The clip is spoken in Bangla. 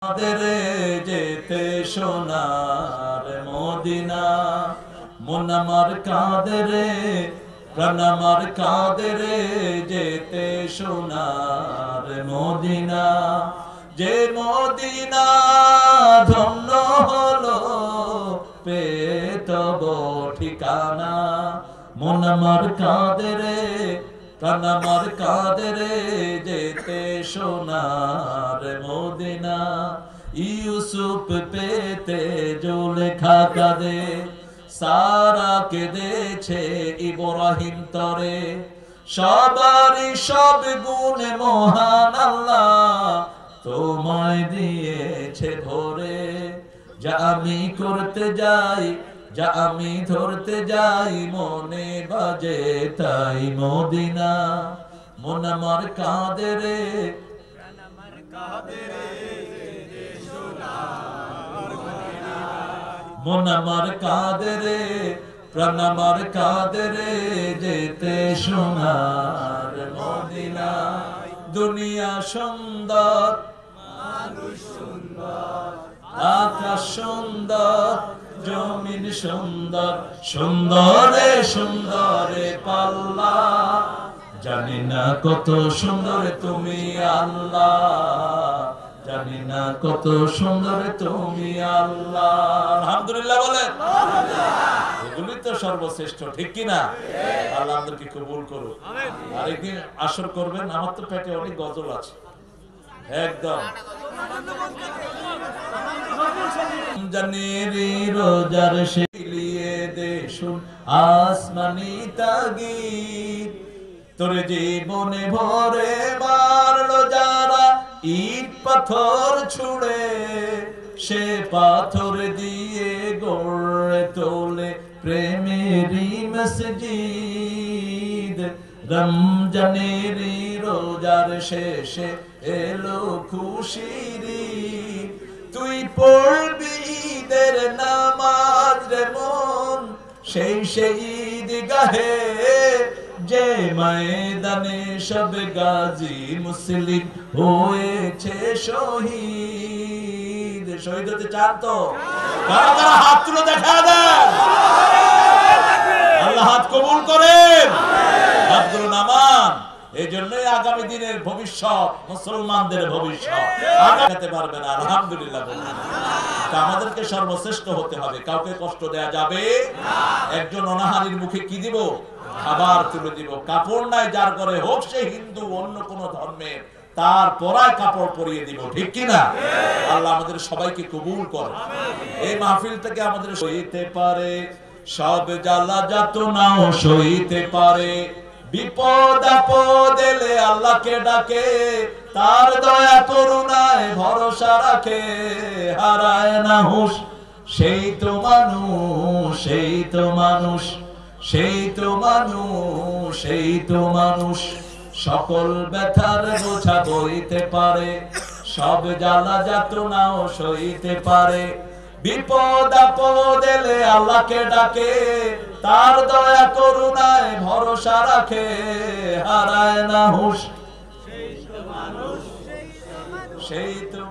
আমাদেরে যেতে সোনার মদিনা, মন আমার কাঁদে রে, প্রাণ আমার কাঁদে রে, যেতে সোনার মদিনা। যে মদিনা ধন্য হলো পেয়ে তব ঠিকানা, মন আমার কাঁদে রে, প্রাণ আমার কাঁদে রে, যেতে সোনার মদিনা। ইউসুফ পেতে জুলেখা কাঁদে, সারা কেঁদেছে ইব্রাহিম তরে। সবারই সব গুণে মহান আল্লাহ তোমায় দিয়েছে ভরে। যা আমি করতে যাই, যা আমি ধরতে যাই, মনে বাজে তাই মদিনা। মন আমার কাঁদে রে, মন আমার কাঁদে রে, প্রাণ আমার কাঁদে রে, যেতে সোনার মদিনা। দুনিয়া সুন্দর, মানুষ সুন্দর, আকাশ সুন্দর, জমিন সুন্দর, সুন্দরে সুন্দরে পাল্লা। জানি না কত সুন্দর তুমি আল্লাহ, জানি না কত সুন্দর তুমি আল্লাহ। আলহামদুলিল্লাহ বলেন। এগুলি তো সর্বশ্রেষ্ঠ, ঠিক কিনা? আল্লাহ আমাদেরকে কবুল করুন। আরেকদিন আসর করবেন, আমার তো পেটে অনেক গজল আছে একদম। জানেরি রোজার শিলিয়ে দেশুন আসমানি তাগিদ, তোর জীবনে ভরে মারলো যারা ইট পাথর ছুড়ে, সে পাথর দিয়ে গড়ে তোলে প্রেমেরই মসজিদ। রমজানেরই রোজার শেষে এলো খুশির ঈদ, তুই পড়বি ঈদের নামাজ রে মন, সেই ঈদ গাহে যে ময়দানে সব গাজী মুসলিম হয়েছে শহীদ। শহীদ হতে চান তো কারা কারা হাত তুলে দেখা দেন? আল্লাহ হাত কবুল করেন, হাতগুলো নামান। এই জন্যই আগামী দিনের ভবিষ্যৎ, মুসলমানদের ভবিষ্যৎ আগাতে পারবে না। আলহামদুলিল্লাহ বলুন। আমাদেরকে সর্বশ্রেষ্ঠ হতে হবে, কাউকে কষ্ট দেয়া যাবে না। একজন অনাহারীর মুখে কি দিব? খাবার তুলে দিব। কাপড় নাই যার ঘরে, হোক সে হিন্দু অন্য কোন ধর্মের, তার পরায় কাপড় পরিয়ে দিব, ঠিক কিনা? আল্লাহ আমাদের সবাইকে কবুল করে। এই মাহফিল থেকে আমাদের সইতে পারে সব জ্বালা যাতনাও সইতে পারে, বিপদ আপদ এলে আল্লাহকে ডাকে, তার দয়া করুণায় ভরসা রাখে, হারায় না হুঁশ সেই তো মানুষ, সেই তো মানুষ, সেই তো মানুষ, সেই তো মানুষ। সকল ব্যথার বোঝা বইতে পারে, সব জ্বালা যাতনাও সইতে পারে, বিপদ আপদ এলে আল্লাহকে ডাকে, তার দয়া করুণায় ভরসা রাখে, হারায় না হুঁশ সেই তো